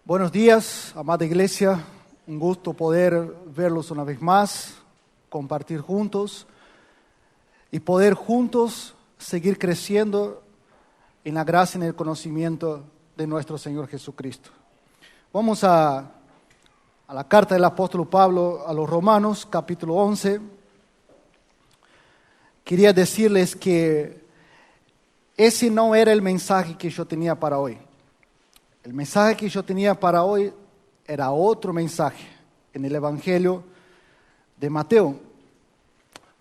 Buenos días, amada iglesia. Un gusto poder verlos una vez más, compartir juntos y poder juntos seguir creciendo en la gracia y en el conocimiento de nuestro Señor Jesucristo. Vamos a la carta del apóstol Pablo a los Romanos, capítulo 11. Quería decirles que ese no era el mensaje que yo tenía para hoy. El mensaje que yo tenía para hoy era otro mensaje en el Evangelio de Mateo.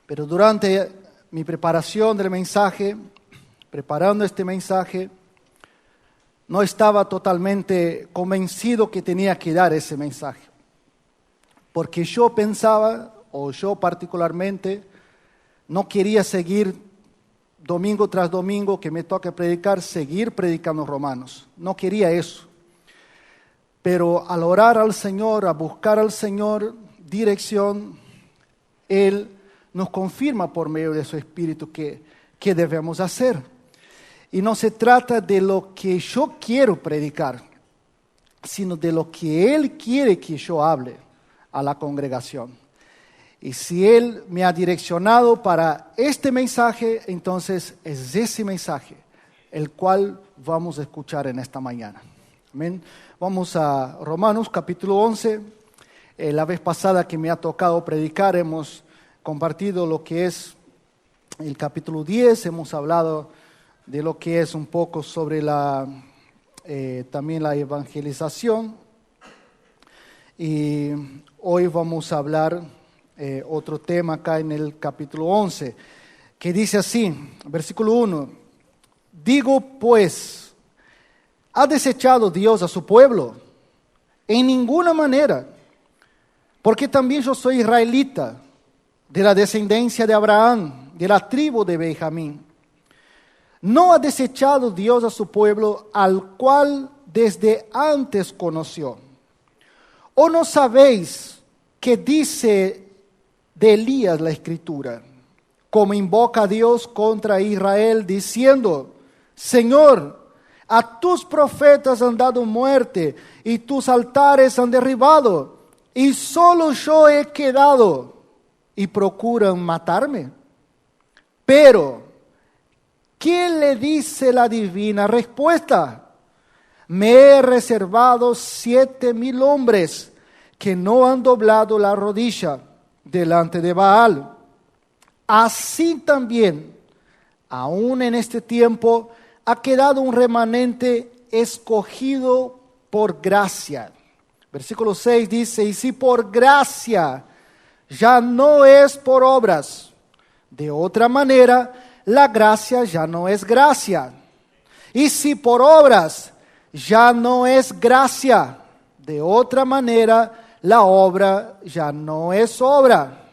Pero durante mi preparación del mensaje, preparando este mensaje, no estaba totalmente convencido que tenía que dar ese mensaje. Porque yo pensaba, o yo particularmente, no quería seguir domingo tras domingo que me toca predicar, seguir predicando Romanos. No quería eso. Pero al orar al Señor, a buscar al Señor dirección, Él nos confirma por medio de su Espíritu que debemos hacer. Y no se trata de lo que yo quiero predicar, sino de lo que Él quiere que yo hable a la congregación. Y si Él me ha direccionado para este mensaje, entonces es ese mensaje el cual vamos a escuchar en esta mañana. Amén. Vamos a Romanos capítulo 11. La vez pasada que me ha tocado predicar hemos compartido lo que es el capítulo 10. Hemos hablado de lo que es un poco sobre también la evangelización. Y hoy vamos a hablar otro tema acá en el capítulo 11, que dice así, versículo 1, digo pues, ¿ha desechado Dios a su pueblo? En ninguna manera, porque también yo soy israelita, de la descendencia de Abraham, de la tribu de Benjamín. ¿No ha desechado Dios a su pueblo, al cual desde antes conoció? ¿O no sabéis que dice de Elías la Escritura, como invoca a Dios contra Israel, diciendo, Señor, a tus profetas han dado muerte, y tus altares han derribado, y solo yo he quedado, y procuran matarme? Pero, ¿qué le dice la divina respuesta? Me he reservado 7,000 hombres que no han doblado la rodilla delante de Baal. Así también, aún en este tiempo, ha quedado un remanente escogido por gracia. Versículo 6 dice, y si por gracia ya no es por obras, de otra manera, la gracia ya no es gracia. Y si por obras ya no es gracia, de otra manera, la obra ya no es obra.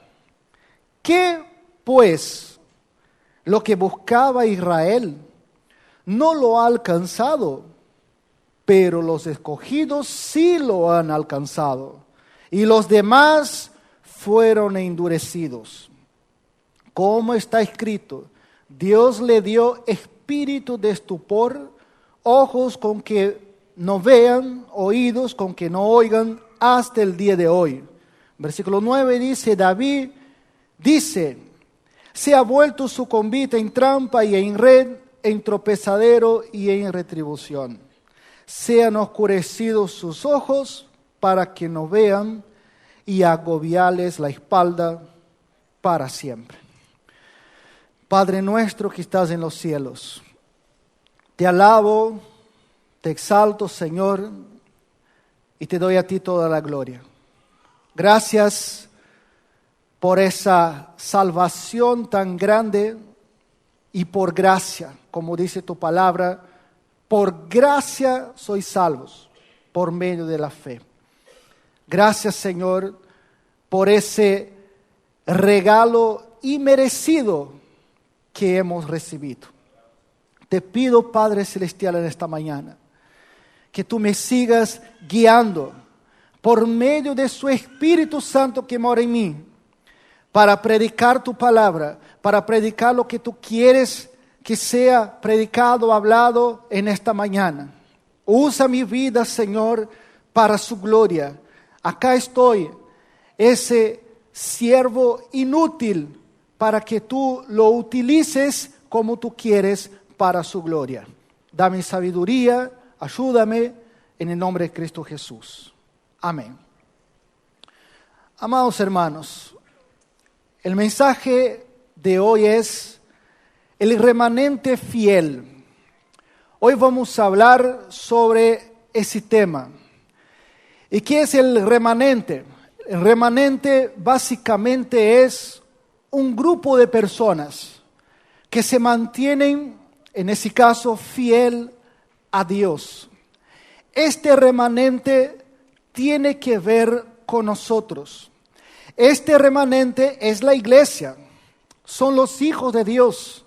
¿Qué, pues, lo que buscaba Israel no lo ha alcanzado? Pero los escogidos sí lo han alcanzado, y los demás fueron endurecidos. Como está escrito, Dios le dio espíritu de estupor, ojos con que no vean, oídos con que no oigan, hasta el día de hoy. Versículo 9 dice, David dice, se ha vuelto su convite en trampa y en red, en tropezadero y en retribución. Sean oscurecidos sus ojos para que no vean, y agobiarles la espalda para siempre. Padre nuestro que estás en los cielos, te alabo, te exalto, Señor, y te doy a ti toda la gloria. Gracias por esa salvación tan grande y por gracia, como dice tu palabra, por gracia sois salvos, por medio de la fe. Gracias, Señor, por ese regalo inmerecido que hemos recibido. Te pido, Padre Celestial, en esta mañana, que tú me sigas guiando por medio de su Espíritu Santo que mora en mí, para predicar tu palabra, para predicar lo que tú quieres que sea predicado, hablado en esta mañana. Usa mi vida, Señor, para su gloria. Acá estoy, ese siervo inútil, para que tú lo utilices como tú quieres para su gloria. Dame sabiduría, ayúdame en el nombre de Cristo Jesús. Amén. Amados hermanos, el mensaje de hoy es el remanente fiel. Hoy vamos a hablar sobre ese tema. ¿Y qué es el remanente? El remanente básicamente es un grupo de personas que se mantienen, en ese caso, fiel a Dios. Este remanente tiene que ver con nosotros. Este remanente es la iglesia, son los hijos de Dios.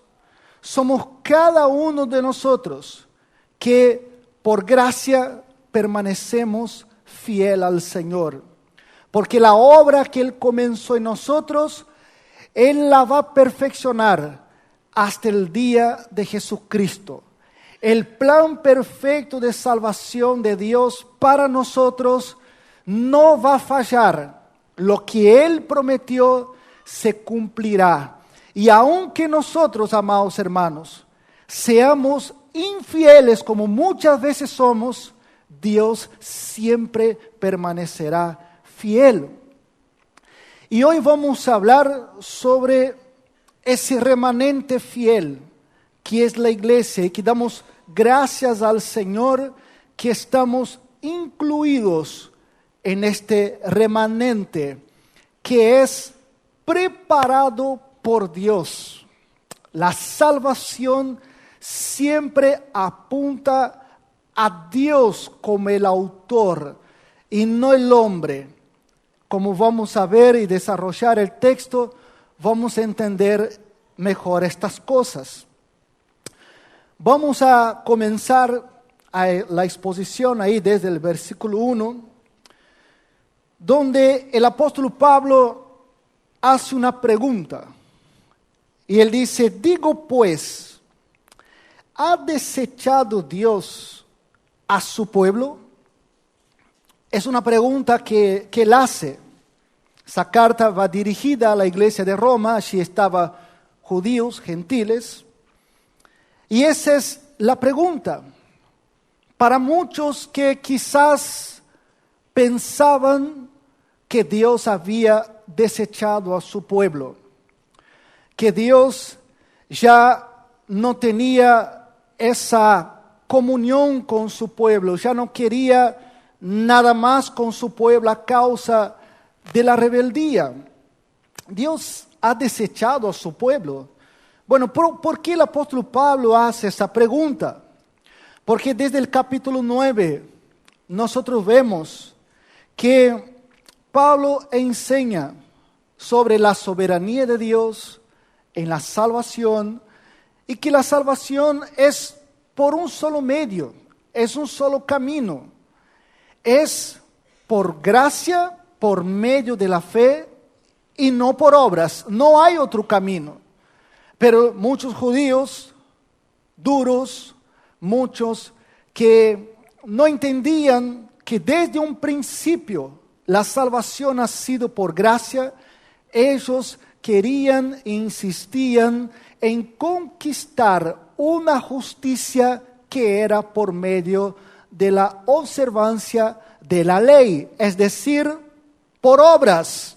Somos cada uno de nosotros que por gracia permanecemos fiel al Señor. Porque la obra que Él comenzó en nosotros, Él la va a perfeccionar hasta el día de Jesucristo. El plan perfecto de salvación de Dios para nosotros no va a fallar. Lo que Él prometió se cumplirá. Y aunque nosotros, amados hermanos, seamos infieles como muchas veces somos, Dios siempre permanecerá fiel. Y hoy vamos a hablar sobre ese remanente fiel que es la iglesia, y que damos gracias al Señor que estamos incluidos en este remanente que es preparado por Dios. La salvación siempre apunta a Dios como el autor y no el hombre. Como vamos a ver y desarrollar el texto, vamos a entender mejor estas cosas. Vamos a comenzar la exposición ahí desde el versículo 1, donde el apóstol Pablo hace una pregunta. Y él dice, digo pues, ¿ha desechado Dios a su pueblo? Es una pregunta que él hace. Esa carta va dirigida a la iglesia de Roma, allí estaban judíos, gentiles. Y esa es la pregunta. Para muchos que quizás pensaban que Dios había desechado a su pueblo, que Dios ya no tenía esa comunión con su pueblo, ya no quería nada más con su pueblo a causa de la rebeldía. Dios ha desechado a su pueblo. Bueno, ¿por qué el apóstol Pablo hace esa pregunta? Porque desde el capítulo 9 nosotros vemos que Pablo enseña sobre la soberanía de Dios en la salvación y que la salvación es por un solo medio, es un solo camino, es por gracia, por medio de la fe y no por obras, no hay otro camino. Pero muchos judíos duros, muchos que no entendían que desde un principio la salvación ha sido por gracia, ellos querían e insistían en conquistar una justicia que era por medio de la observancia de la ley, es decir, por obras.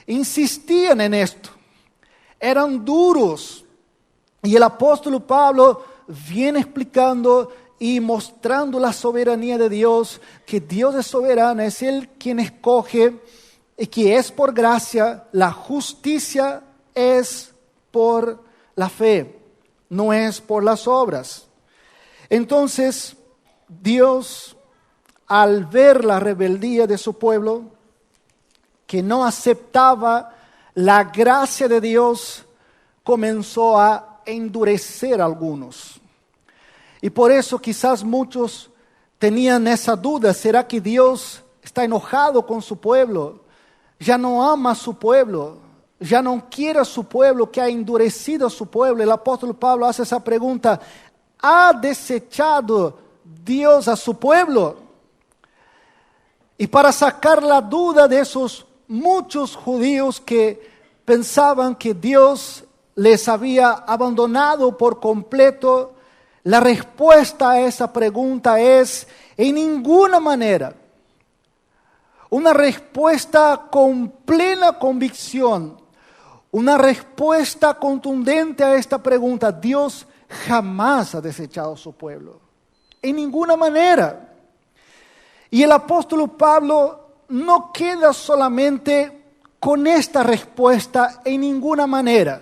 Insistían en esto. Eran duros. Y el apóstol Pablo viene explicando y mostrando la soberanía de Dios, que Dios es soberano, es Él quien escoge y que es por gracia. La justicia es por la fe, no es por las obras. Entonces, Dios, al ver la rebeldía de su pueblo, que no aceptaba la gracia de Dios, comenzó a endurecer a algunos. Y por eso quizás muchos tenían esa duda, ¿será que Dios está enojado con su pueblo? Ya no ama a su pueblo, ya no quiere a su pueblo, que ha endurecido a su pueblo. El apóstol Pablo hace esa pregunta, ¿ha desechado Dios a su pueblo? y para sacar la duda de esos muchos judíos que pensaban que Dios les había abandonado por completo, la respuesta a esa pregunta es: en ninguna manera. Una respuesta con plena convicción, una respuesta contundente a esta pregunta: Dios jamás ha desechado a su pueblo, en ninguna manera. Y el apóstol Pablo no queda solamente con esta respuesta en ninguna manera,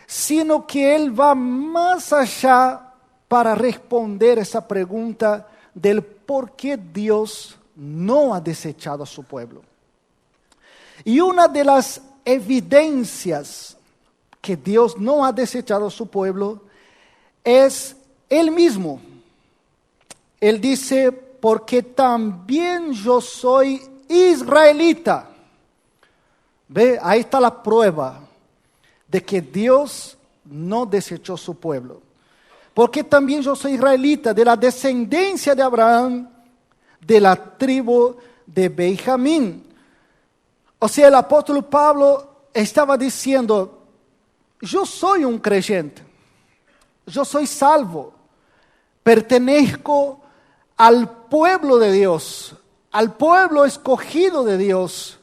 sino que él va más allá para responder esa pregunta del por qué Dios no ha desechado a su pueblo. Y una de las evidencias que Dios no ha desechado a su pueblo es Él mismo. Él dice: porque también yo soy israelita. Ve, ahí está la prueba de que Dios no desechó a su pueblo. Porque también yo soy israelita, de la descendencia de Abraham, de la tribu de Benjamín. O sea, el apóstol Pablo estaba diciendo: yo soy un creyente, yo soy salvo, pertenezco al pueblo de Dios, al pueblo escogido de Dios.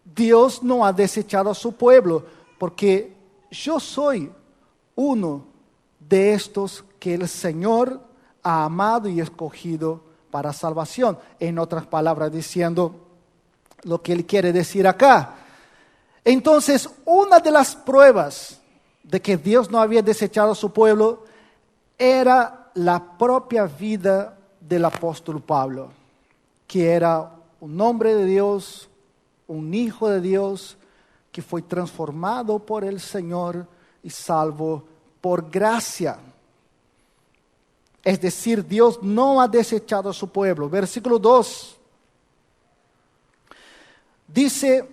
Dios no ha desechado a su pueblo, porque yo soy uno de estos que el Señor ha amado y escogido para salvación. En otras palabras, diciendo lo que Él quiere decir acá. Entonces, una de las pruebas de que Dios no había desechado a su pueblo era la propia vida del apóstol Pablo, que era un hombre de Dios, un hijo de Dios, que fue transformado por el Señor y salvo por gracia. Es decir, Dios no ha desechado a su pueblo. Versículo 2 dice: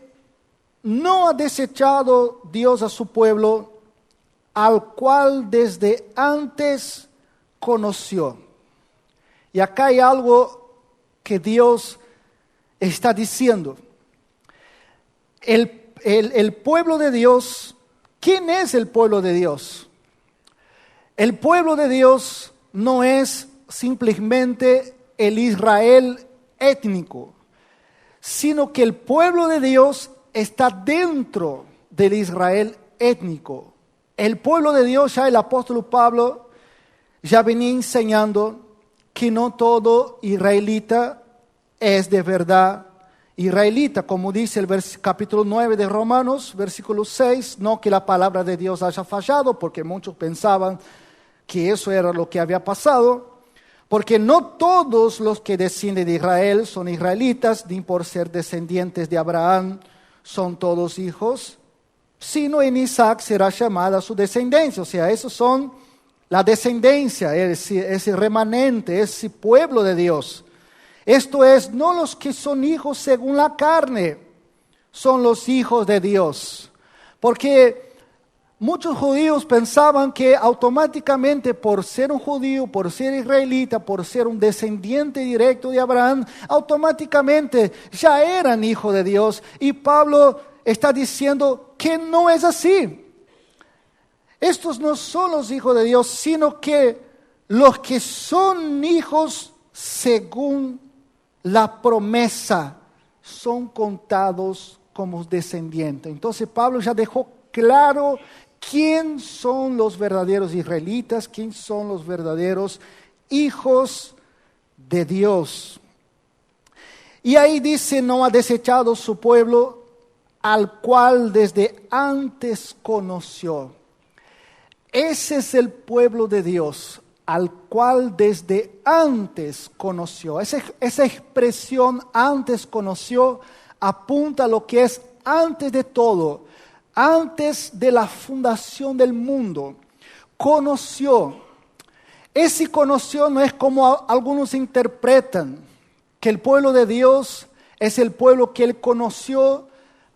no ha desechado Dios a su pueblo, al cual desde antes conoció. Y acá hay algo que Dios está diciendo. El pueblo de Dios, ¿quién es el pueblo de Dios? El pueblo de Dios no es simplemente el Israel étnico, sino que el pueblo de Dios está dentro del Israel étnico. El pueblo de Dios, ya el apóstol Pablo ya venía enseñando que no todo israelita es de verdad israelita, como dice el capítulo 9 de Romanos, versículo 6, no que la palabra de Dios haya fallado, porque muchos pensaban que eso era lo que había pasado, porque no todos los que descienden de Israel son israelitas, ni por ser descendientes de Abraham son todos hijos, sino en Isaac será llamada su descendencia. O sea, esos son la descendencia, ese remanente, ese pueblo de Dios. Esto es, no los que son hijos según la carne, son los hijos de Dios. Porque muchos judíos pensaban que automáticamente por ser un judío, por ser israelita, por ser un descendiente directo de Abraham, automáticamente ya eran hijos de Dios. Y Pablo está diciendo que no es así. Estos no son los hijos de Dios, sino que los que son hijos según la promesa son contados como descendientes. Entonces Pablo ya dejó claro quién son los verdaderos israelitas, quién son los verdaderos hijos de Dios. Y ahí dice: no ha desechado su pueblo, al cual desde antes conoció. Ese es el pueblo de Dios, al cual desde antes conoció. Esa expresión antes conoció apunta a lo que es antes de todo, antes de la fundación del mundo. Conoció. Ese conoció no es como algunos interpretan, que el pueblo de Dios es el pueblo que Él conoció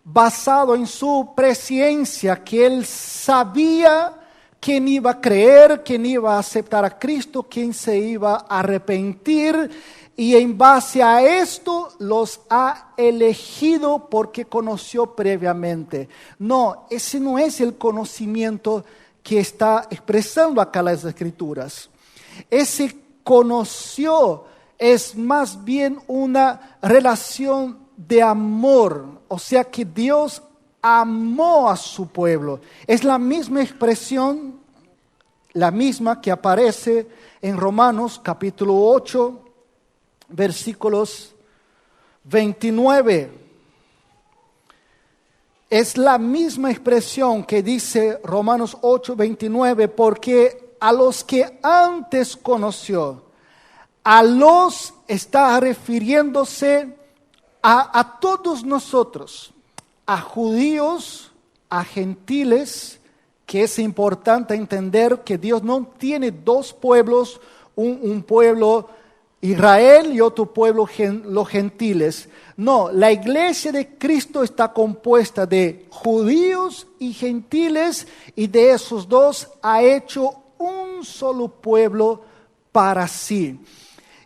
basado en su presciencia, que Él sabía quién iba a creer, quién iba a aceptar a Cristo, quién se iba a arrepentir. y en base a esto los ha elegido porque conoció previamente. No, ese no es el conocimiento que está expresando acá las Escrituras. Ese conoció es más bien una relación de amor, o sea que Dios amó a su pueblo. Es la misma expresión, la misma que aparece en Romanos capítulo 8, versículos 29. Es la misma expresión que dice Romanos 8, 29, porque a los que antes conoció, a los está refiriéndose a todos nosotros, a judíos, a gentiles, que es importante entender que Dios no tiene dos pueblos, un pueblo Israel y otro pueblo los gentiles. No, la iglesia de Cristo está compuesta de judíos y gentiles, y de esos dos ha hecho un solo pueblo para sí.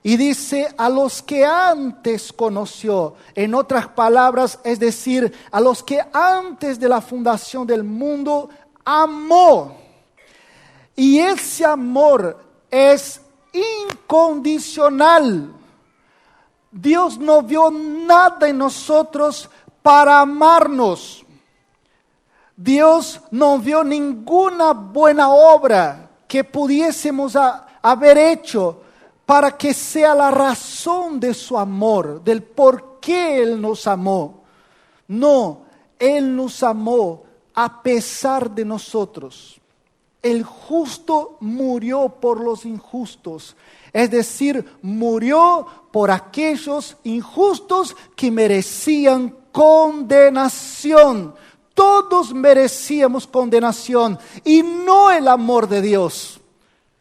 Y dice, a los que antes conoció, en otras palabras, es decir, a los que antes de la fundación del mundo amó. Y ese amor es incondicional. Dios no vio nada en nosotros para amarnos. Dios no vio ninguna buena obra que pudiésemos haber hecho para que sea la razón de su amor, del por qué Él nos amó. No, Él nos amó a pesar de nosotros. El justo murió por los injustos, es decir, murió por aquellos injustos que merecían condenación. Todos merecíamos condenación y no el amor de Dios.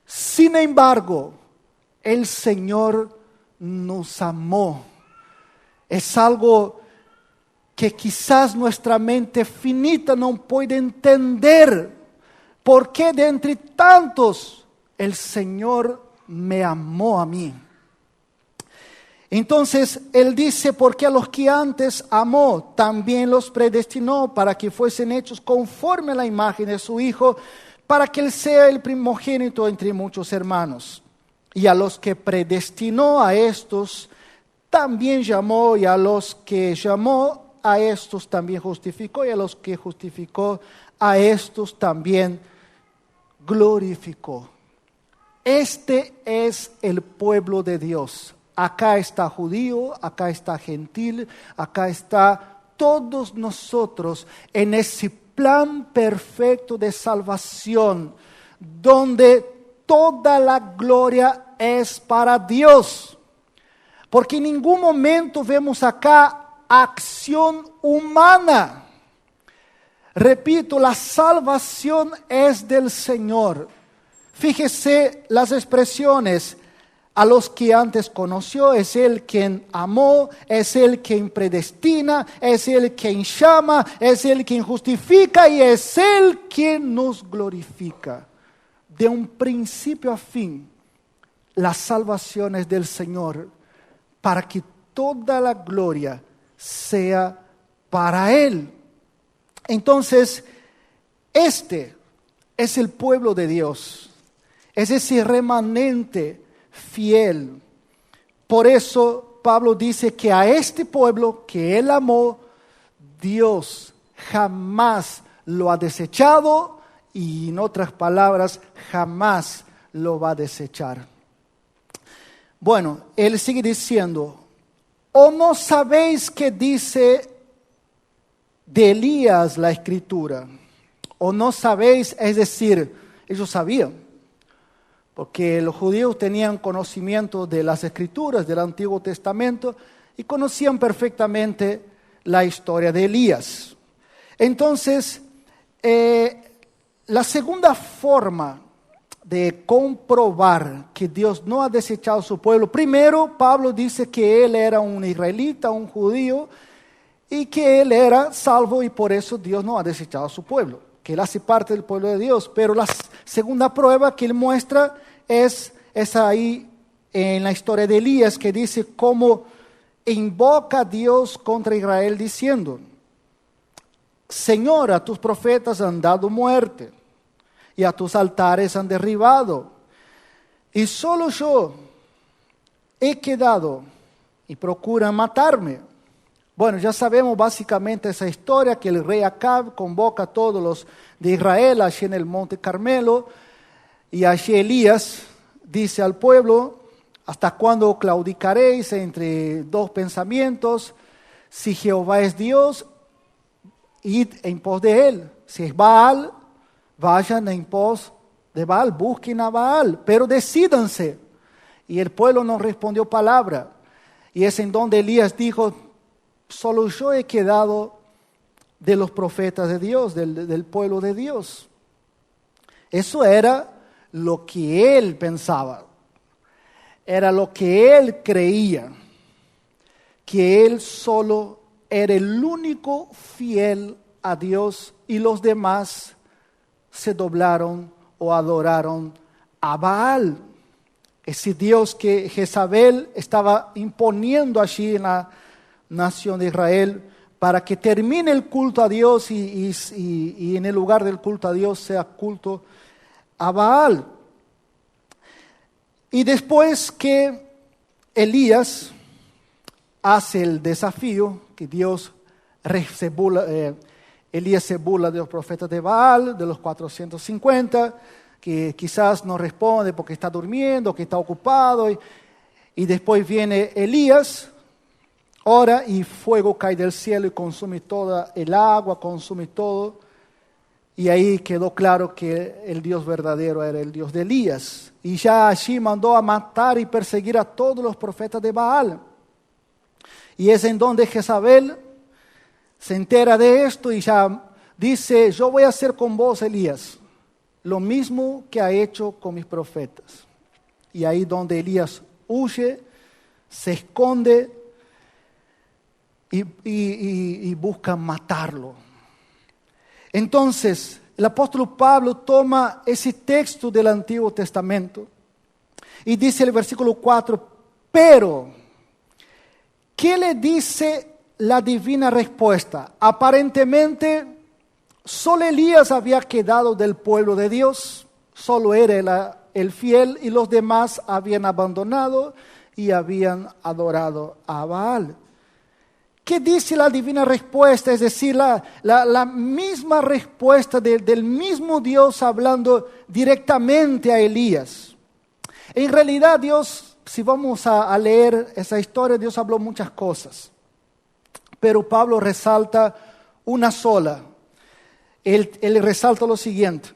Sin embargo, el Señor nos amó. Es algo que quizás nuestra mente finita no puede entender. ¿Por qué de entre tantos el Señor me amó a mí? Entonces Él dice, porque a los que antes amó, también los predestinó para que fuesen hechos conforme a la imagen de su Hijo, para que Él sea el primogénito entre muchos hermanos. Y a los que predestinó, a estos también llamó, y a los que llamó, a estos también justificó, y a los que justificó, a estos también glorificó. Este es el pueblo de Dios. Acá está judío, acá está gentil, acá está todos nosotros en ese plan perfecto de salvación, donde toda la gloria es para Dios. Porque en ningún momento vemos acá acción humana. Repito, la salvación es del Señor. Fíjese las expresiones. A los que antes conoció, es Él quien amó, es Él quien predestina, es Él quien llama, es Él quien justifica y es Él quien nos glorifica. De un principio a fin, la salvación es del Señor, para que toda la gloria sea para Él. Entonces, este es el pueblo de Dios, es ese remanente fiel. Por eso Pablo dice que a este pueblo que Él amó, Dios jamás lo ha desechado y, en otras palabras, jamás lo va a desechar. Bueno, Él sigue diciendo, ¿o no sabéis qué dice de Elías la Escritura? ¿O no sabéis? Es decir, ellos sabían, porque los judíos tenían conocimiento de las Escrituras, del Antiguo Testamento, y conocían perfectamente la historia de Elías. Entonces, la segunda forma de comprobar que Dios no ha desechado a su pueblo, primero Pablo dice que él era un israelita, un judío, y que él era salvo y por eso Dios no ha desechado a su pueblo, que él hace parte del pueblo de Dios. Pero la segunda prueba que él muestra es ahí en la historia de Elías, que dice cómo invoca a Dios contra Israel diciendo: Señor, a tus profetas han dado muerte y a tus altares han derribado, y solo yo he quedado y procuran matarme. Bueno, ya sabemos básicamente esa historia, que el rey Acab convoca a todos los de Israel allí en el monte Carmelo, y allí Elías dice al pueblo: ¿hasta cuándo claudicaréis entre dos pensamientos? Si Jehová es Dios, id en pos de él. Si es Baal, vayan en pos de Baal, busquen a Baal, pero decídanse. Y el pueblo no respondió palabra. Y es en donde Elías dijo: solo yo he quedado de los profetas de Dios, del pueblo de Dios. Eso era lo que él pensaba, era lo que él creía, que él solo era el único fiel a Dios y los demás se doblaron o adoraron a Baal, ese Dios que Jezabel estaba imponiendo allí en la nación de Israel para que termine el culto a Dios y en el lugar del culto a Dios sea culto a Baal. Y después que Elías hace el desafío, que Elías se burla de los profetas de Baal, de los 450, que quizás no responde porque está durmiendo, que está ocupado, y después viene Elías, ora y fuego cae del cielo y consume toda el agua, consume todo, y ahí quedó claro que el Dios verdadero era el Dios de Elías, y ya allí mandó a matar y perseguir a todos los profetas de Baal. Y es en donde Jezabel se entera de esto y ya dice: yo voy a hacer con vos, Elías, lo mismo que ha hecho con mis profetas. Y ahí donde Elías huye, se esconde y busca matarlo. Entonces, el apóstol Pablo toma ese texto del Antiguo Testamento y dice el versículo 4, pero, ¿qué le dice la divina respuesta? Aparentemente, solo Elías había quedado del pueblo de Dios, solo era el fiel y los demás habían abandonado y habían adorado a Baal. ¿Qué dice la divina respuesta? Es decir, la misma respuesta del mismo Dios hablando directamente a Elías. En realidad Dios, si vamos a leer esa historia, Dios habló muchas cosas, pero Pablo resalta una sola. Él resalta lo siguiente: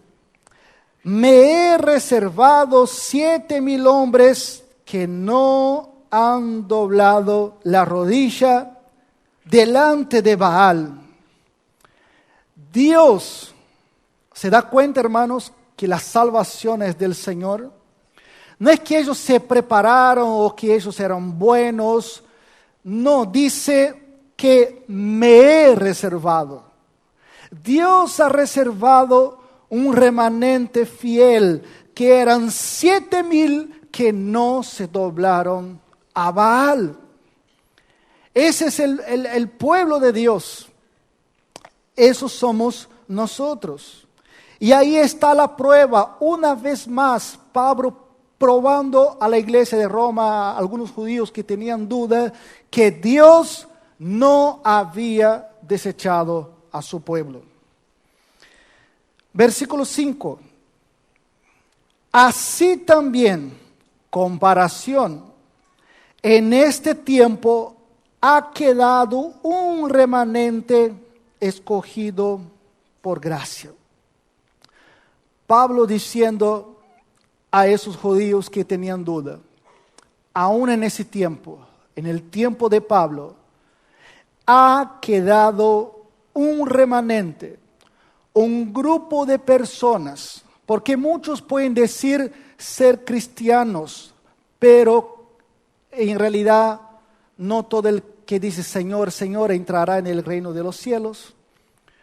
me he reservado 7,000 hombres que no han doblado la rodilla delante de Baal. Dios se da cuenta, hermanos, que la salvación es del Señor. No es que ellos se prepararon o que ellos eran buenos. No, dice que me he reservado. Dios ha reservado un remanente fiel, que eran 7,000 que no se doblaron a Baal. Ese es el pueblo de Dios. Esos somos nosotros. Y ahí está la prueba. Una vez más, Pablo probando a la iglesia de Roma, a algunos judíos que tenían duda, que Dios no había desechado a su pueblo. Versículo 5. Así también, comparación, en este tiempo ha quedado un remanente escogido por gracia. Pablo diciendo a esos judíos que tenían duda, aún en ese tiempo, en el tiempo de Pablo, ha quedado un remanente, un grupo de personas, porque muchos pueden decir ser cristianos, pero en realidad no todo el que dice Señor, Señor entrará en el reino de los cielos.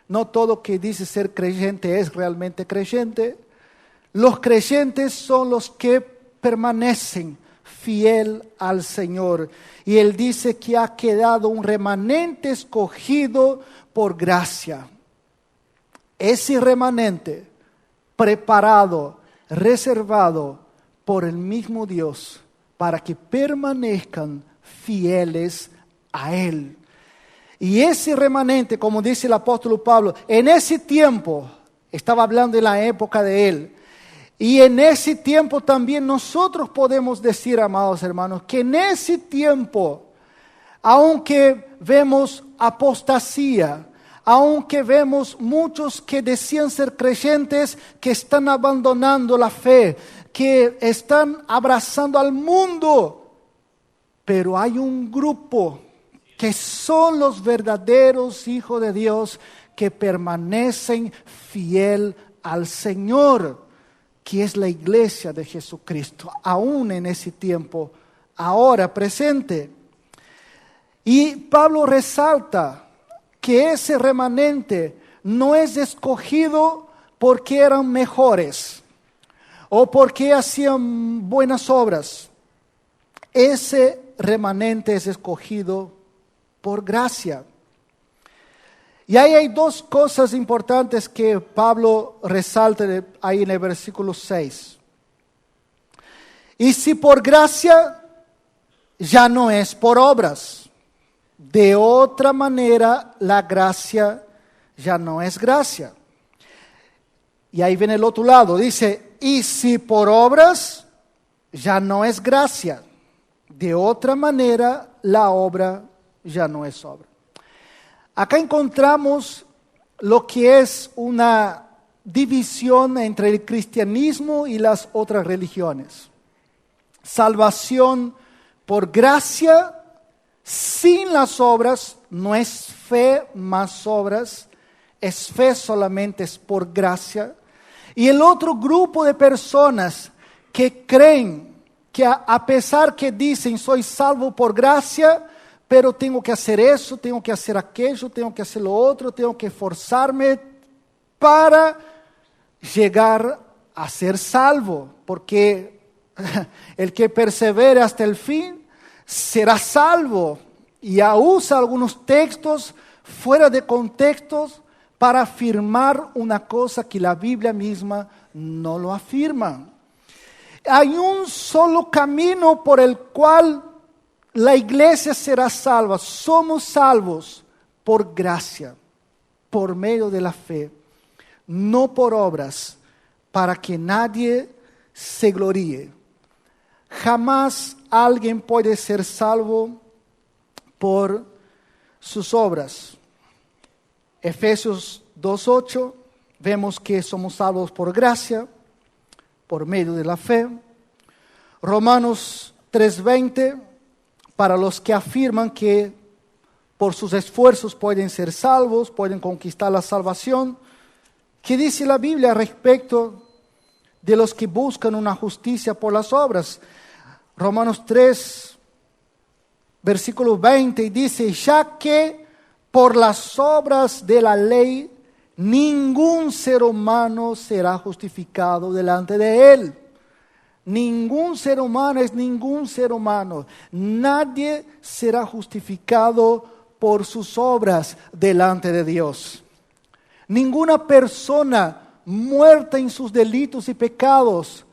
No todo que dice ser creyente es realmente creyente. Los creyentes son los que permanecen fiel al Señor. Y Él dice que ha quedado un remanente escogido por gracia. Ese remanente preparado, reservado por el mismo Dios para que permanezcan fieles a Él. Y ese remanente, como dice el apóstol Pablo, en ese tiempo, estaba hablando de la época de Él, y en ese tiempo también nosotros podemos decir, amados hermanos, que en ese tiempo, aunque vemos apostasía, aunque vemos muchos que decían ser creyentes que están abandonando la fe, que están abrazando al mundo, pero hay un grupo que son los verdaderos hijos de Dios que permanecen fiel al Señor, que es la iglesia de Jesucristo, aún en ese tiempo, ahora presente. Y Pablo resalta que ese remanente no es escogido porque eran mejores o porque hacían buenas obras. Ese remanente es escogido por gracia. Y ahí hay dos cosas importantes que Pablo resalta ahí en el versículo 6. Y si por gracia, ya no es por obras. De otra manera, la gracia ya no es gracia. Y ahí viene el otro lado, dice, y si por obras, ya no es gracia. De otra manera, la obra ya no es obra. Acá encontramos lo que es una división entre el cristianismo y las otras religiones. Salvación por gracia, sin las obras, no es fe más obras, es fe solamente, es por gracia. Y el otro grupo de personas que creen que a pesar que dicen soy salvo por gracia, pero tengo que hacer eso, tengo que hacer aquello, tengo que hacer lo otro, tengo que esforzarme para llegar a ser salvo, porque el que persevere hasta el fin será salvo. Y usa algunos textos fuera de contextos para afirmar una cosa que la Biblia misma no lo afirma. Hay un solo camino por el cual la iglesia será salva. Somos salvos por gracia, por medio de la fe, no por obras, para que nadie se gloríe. Jamás alguien puede ser salvo por sus obras. Efesios 2:8, vemos que somos salvos por gracia, por medio de la fe. Romanos 3:20, para los que afirman que por sus esfuerzos pueden ser salvos, pueden conquistar la salvación. ¿Qué dice la Biblia respecto de los que buscan una justicia por las obras? Romanos 3, versículo 20, dice, ya que por las obras de la ley ningún ser humano será justificado delante de él. Ningún ser humano es ningún ser humano. Nadie será justificado por sus obras delante de Dios. Ninguna persona muerta en sus delitos y pecados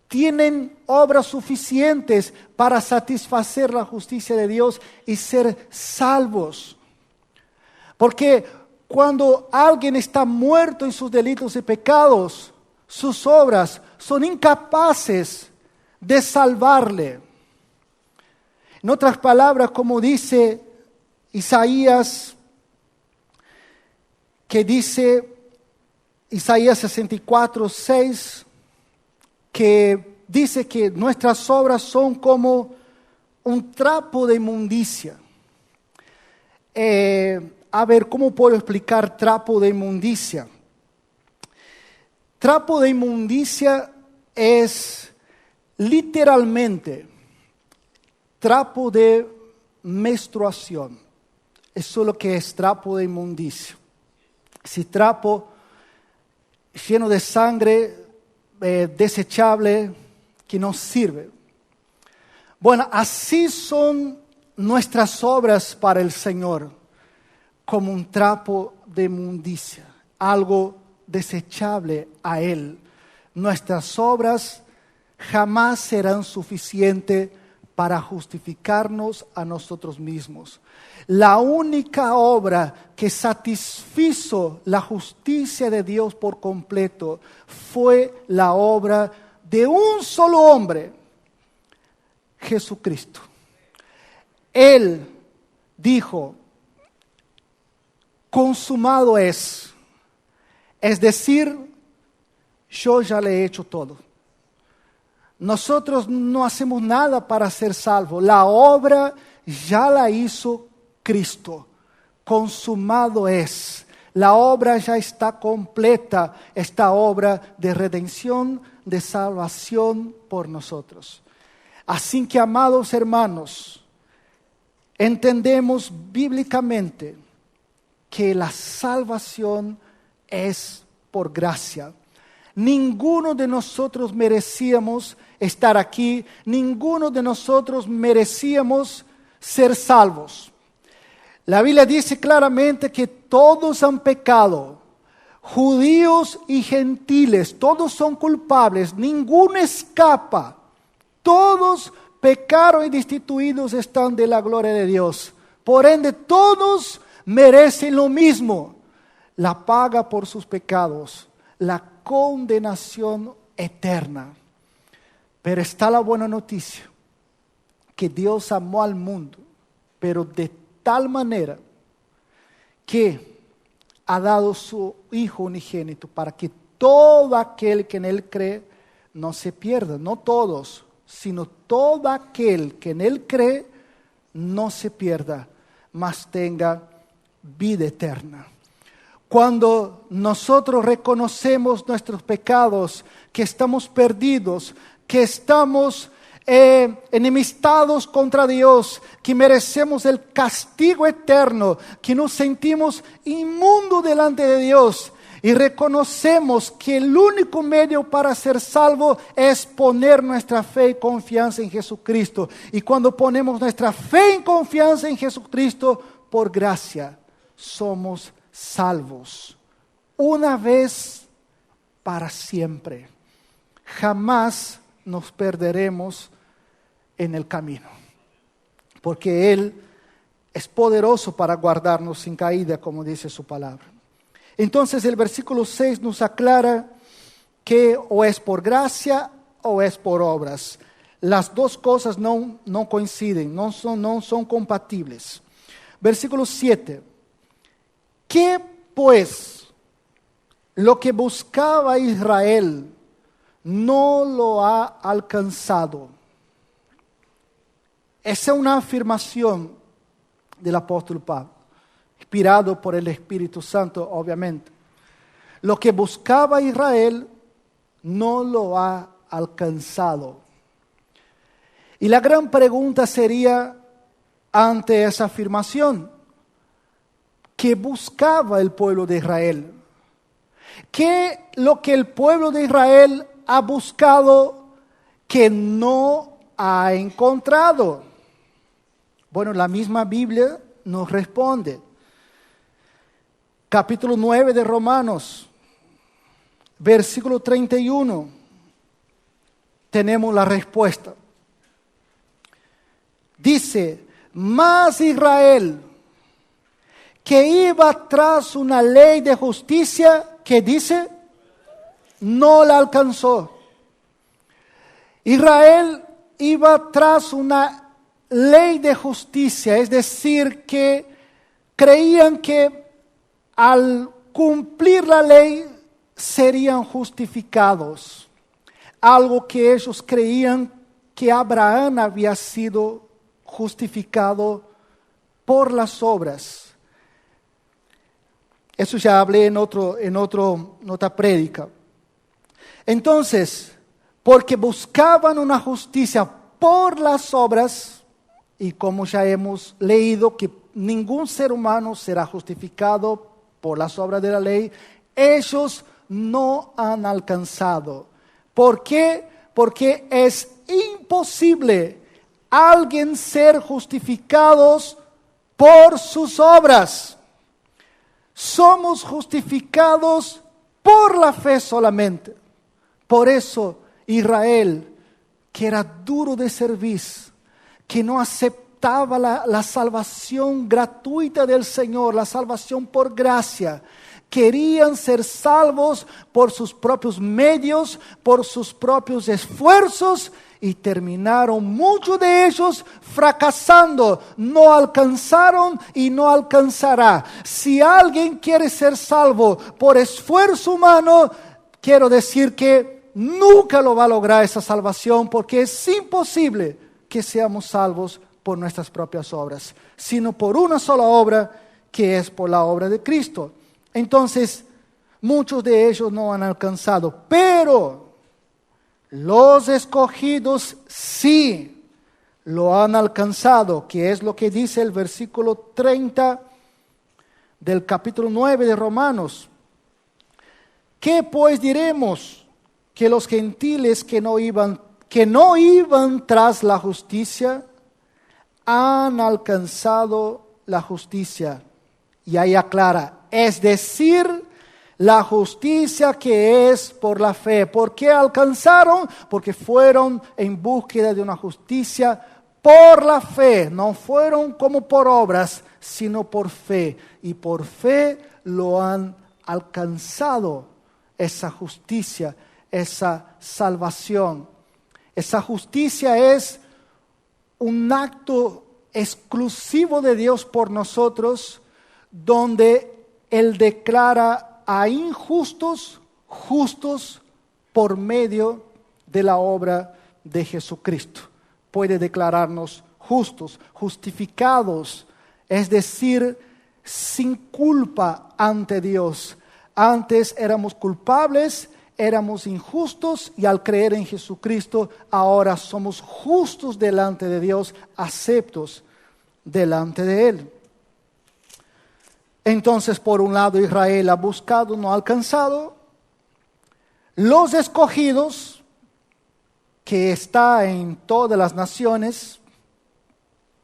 tienen obras suficientes para satisfacer la justicia de Dios y ser salvos. Porque cuando alguien está muerto en sus delitos y pecados, sus obras son incapaces de salvarle. En otras palabras, como dice Isaías, que dice Isaías 64:6, que dice que nuestras obras son como un trapo de inmundicia. A ver, ¿cómo puedo explicar trapo de inmundicia? Trapo de inmundicia es literalmente trapo de menstruación. Eso es lo que es trapo de inmundicia. Ese trapo lleno de sangre, desechable, que no sirve. Bueno, así son nuestras obras para el Señor, como un trapo de inmundicia, algo desechable a Él. Nuestras obras jamás serán suficientes para justificarnos a nosotros mismos. La única obra que satisfizo la justicia de Dios por completo fue la obra de un solo hombre, Jesucristo. Él dijo, consumado es decir, yo ya le he hecho todo. Nosotros no hacemos nada para ser salvos. La obra ya la hizo Cristo. Consumado es. La obra ya está completa. Esta obra de redención, de salvación por nosotros. Así que, amados hermanos, entendemos bíblicamente que la salvación es por gracia. Ninguno de nosotros merecíamos estar aquí, ninguno de nosotros merecíamos ser salvos. La Biblia dice claramente que todos han pecado, judíos y gentiles, todos son culpables, ninguno escapa, todos pecaron y destituidos están de la gloria de Dios. Por ende, todos merecen lo mismo, la paga por sus pecados, la condenación eterna. Pero está la buena noticia, que Dios amó al mundo, pero de tal manera que ha dado su Hijo unigénito para que todo aquel que en Él cree no se pierda, no todos, sino todo aquel que en Él cree no se pierda, mas tenga vida eterna. Cuando nosotros reconocemos nuestros pecados, que estamos perdidos, que estamos enemistados contra Dios, que merecemos el castigo eterno, que nos sentimos inmundos delante de Dios y reconocemos que el único medio para ser salvo es poner nuestra fe y confianza en Jesucristo. Y cuando ponemos nuestra fe y confianza en Jesucristo, por gracia somos salvos, una vez para siempre. Jamás nos perderemos en el camino, porque Él es poderoso para guardarnos sin caída, como dice su palabra. Entonces el versículo 6 nos aclara que o es por gracia o es por obras. Las dos cosas no coinciden, no son compatibles. Versículo 7. ¿Qué pues lo que buscaba Israel no lo ha alcanzado? Esa es una afirmación del apóstol Pablo, inspirado por el Espíritu Santo, obviamente. Lo que buscaba Israel no lo ha alcanzado. Y la gran pregunta sería ante esa afirmación: ¿qué buscaba el pueblo de Israel? ¿Qué lo que el pueblo de Israel ha buscado que no ha encontrado? Bueno, la misma Biblia nos responde. Capítulo 9 de Romanos, versículo 31, tenemos la respuesta. Dice, mas Israel, que iba tras una ley de justicia, que dice, no la alcanzó. Israel iba tras una ley de justicia, es decir, que creían que al cumplir la ley serían justificados. Algo que ellos creían que Abraham había sido justificado por las obras. Eso ya hablé en otra prédica. Entonces, porque buscaban una justicia por las obras, y como ya hemos leído que ningún ser humano será justificado por las obras de la ley, ellos no han alcanzado. ¿Por qué? Porque es imposible alguien ser justificados por sus obras. Somos justificados por la fe solamente. Por eso Israel, que era duro de cerviz, que no aceptaba la salvación gratuita del Señor, la salvación por gracia, querían ser salvos por sus propios medios, por sus propios esfuerzos, y terminaron muchos de ellos fracasando. No alcanzaron y no alcanzará. Si alguien quiere ser salvo por esfuerzo humano, quiero decir que nunca lo va a lograr esa salvación, porque es imposible que seamos salvos por nuestras propias obras, sino por una sola obra, que es por la obra de Cristo. Entonces, muchos de ellos no han alcanzado, pero los escogidos sí lo han alcanzado, que es lo que dice el versículo 30 del capítulo 9 de Romanos. ¿Qué pues diremos? Que los gentiles que no iban tras la justicia han alcanzado la justicia. Y ahí aclara, es decir, la justicia que es por la fe. ¿Por qué alcanzaron? Porque fueron en búsqueda de una justicia por la fe. No fueron como por obras, sino por fe. Y por fe lo han alcanzado, esa justicia, esa salvación. Esa justicia es un acto exclusivo de Dios por nosotros, donde Él declara a injustos justos por medio de la obra de Jesucristo. Puede declararnos justos, justificados, es decir, sin culpa ante Dios. Antes éramos culpables, éramos injustos, y al creer en Jesucristo ahora somos justos delante de Dios, aceptos delante de Él. Entonces, por un lado, Israel ha buscado, no ha alcanzado. Los escogidos, que está en todas las naciones,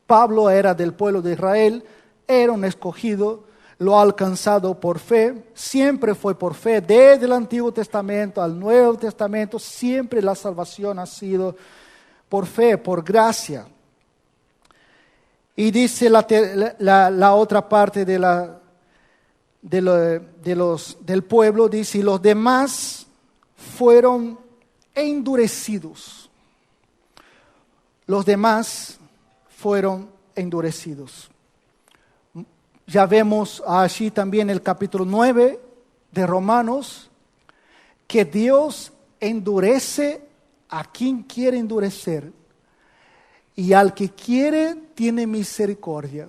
Pablo era del pueblo de Israel, era un escogido, lo ha alcanzado por fe, siempre fue por fe, desde el Antiguo Testamento al Nuevo Testamento, siempre la salvación ha sido por fe, por gracia. Y dice la otra parte del pueblo, dice, y los demás fueron endurecidos. Los demás fueron endurecidos. Ya vemos allí también el capítulo 9 de Romanos, que Dios endurece a quien quiere endurecer, y al que quiere tiene misericordia.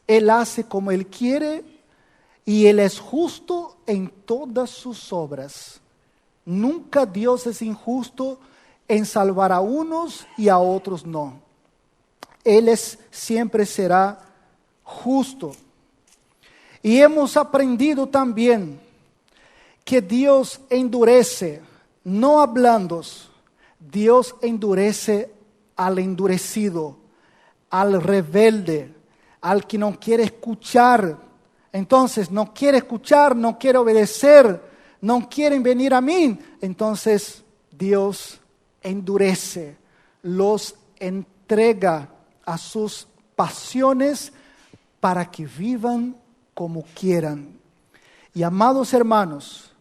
Él hace como Él quiere, y Él es justo en todas sus obras. Nunca Dios es injusto en salvar a unos y a otros no. Él siempre será justo. Y hemos aprendido también que Dios endurece, no a blandos. Dios endurece al endurecido, al rebelde, al que no quiere escuchar. Entonces no quiere escuchar, no quiere obedecer, no quieren venir a mí. Entonces Dios endurece, los entrega a sus pasiones para que vivan como quieran. Y amados hermanos,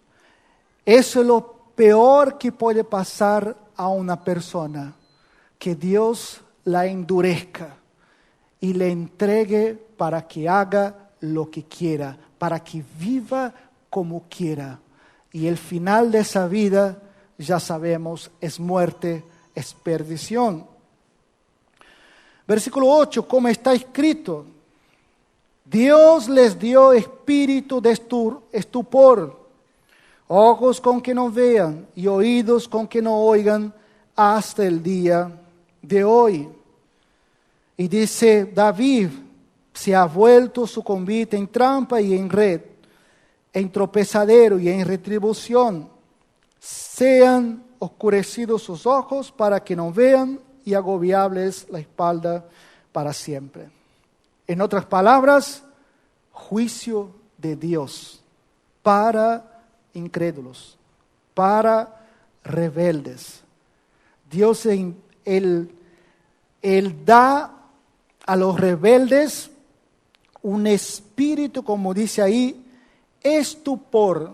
eso es lo peor que puede pasar a una persona, que Dios la endurezca y le entregue para que haga lo que quiera, para que viva como quiera. Y el final de esa vida, ya sabemos, es muerte, es perdición. Versículo 8, como está escrito, Dios les dio espíritu de estupor, ojos con que no vean y oídos con que no oigan hasta el día de hoy. Y dice David, se ha vuelto su convite en trampa y en red, en tropezadero y en retribución. Sean oscurecidos sus ojos para que no vean y agobiables la espalda para siempre. En otras palabras, juicio de Dios para incrédulos, para rebeldes. Dios, Él da a los rebeldes un espíritu, como dice ahí, estupor,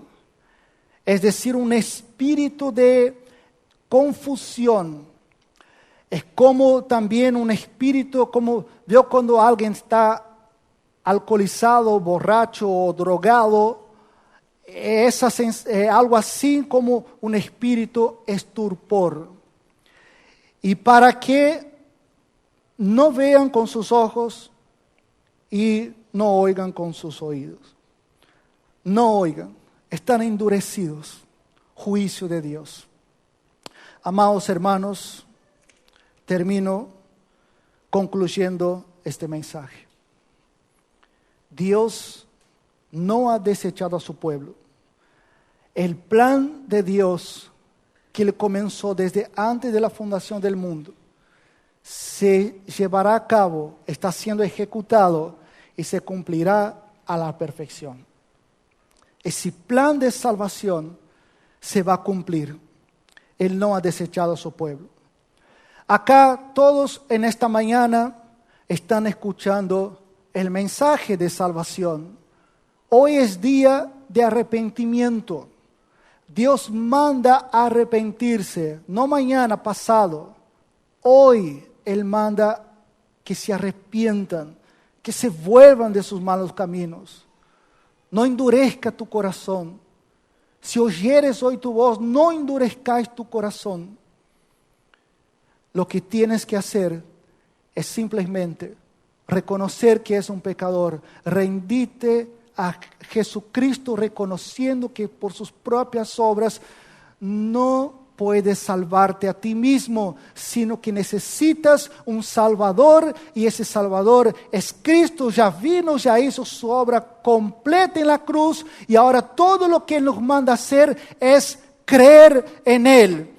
es decir, un espíritu de confusión. Es como también un espíritu, como veo cuando alguien está alcoholizado, borracho o drogado, algo así como un espíritu estupor. Y para que no vean con sus ojos y no oigan con sus oídos. No oigan, están endurecidos. Juicio de Dios. Amados hermanos, termino concluyendo este mensaje. Dios no ha desechado a su pueblo. El plan de Dios que Él comenzó desde antes de la fundación del mundo se llevará a cabo, está siendo ejecutado y se cumplirá a la perfección. Ese plan de salvación se va a cumplir. Él no ha desechado a su pueblo. Acá todos en esta mañana están escuchando el mensaje de salvación. Hoy es día de arrepentimiento. Dios manda a arrepentirse, no mañana, pasado. Hoy Él manda que se arrepientan, que se vuelvan de sus malos caminos. No endurezca tu corazón. Si oyeres hoy tu voz, no endurezcáis tu corazón. Lo que tienes que hacer es simplemente reconocer que es un pecador, rendirte a Jesucristo reconociendo que por sus propias obras no puedes salvarte a ti mismo, sino que necesitas un Salvador, y ese Salvador es Cristo. Ya vino, ya hizo su obra completa en la cruz, y ahora todo lo que Él nos manda hacer es creer en Él.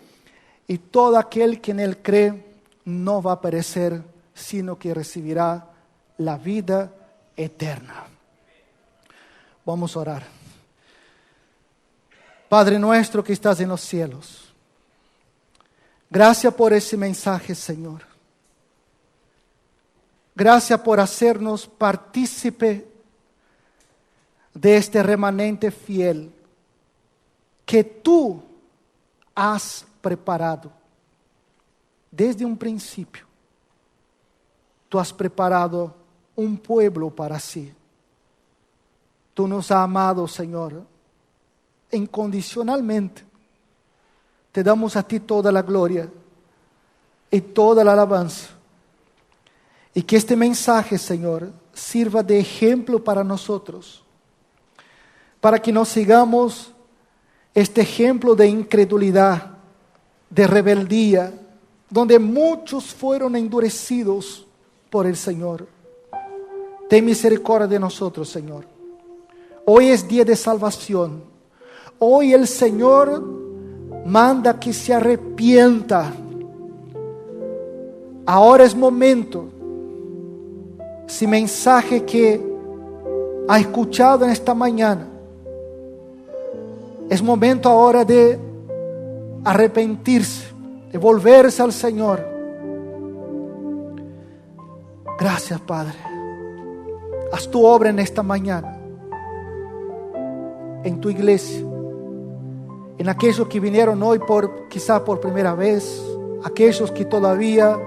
Y todo aquel que en Él cree no va a perecer, sino que recibirá la vida eterna. Vamos a orar. Padre nuestro que estás en los cielos, gracias por ese mensaje, Señor. Gracias por hacernos partícipe de este remanente fiel que tú has preparado desde un principio. Tú has preparado un pueblo para sí. Tú nos has amado, Señor, incondicionalmente. Te damos a ti toda la gloria y toda la alabanza. Y que este mensaje, Señor, sirva de ejemplo para nosotros, para que no sigamos este ejemplo de incredulidad, de rebeldía, donde muchos fueron endurecidos por el Señor. Ten misericordia de nosotros, Señor. Hoy es día de salvación. Hoy el Señor manda que se arrepienta. Ahora es momento. Ese mensaje que ha escuchado en esta mañana, es momento ahora de arrepentirse, de volverse al Señor. Gracias, Padre. Haz tu obra en esta mañana, en tu iglesia, en aquellos que vinieron hoy quizá por primera vez, aquellos que todavía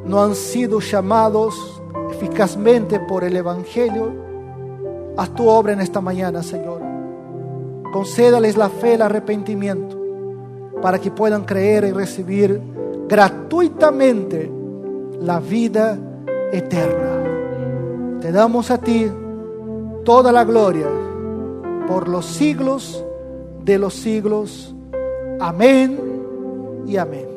no han sido llamados eficazmente por el Evangelio. Haz tu obra en esta mañana, Señor. Concédales la fe, el arrepentimiento, para que puedan creer y recibir gratuitamente la vida eterna. Te damos a ti toda la gloria por los siglos de los siglos. Amén y amén.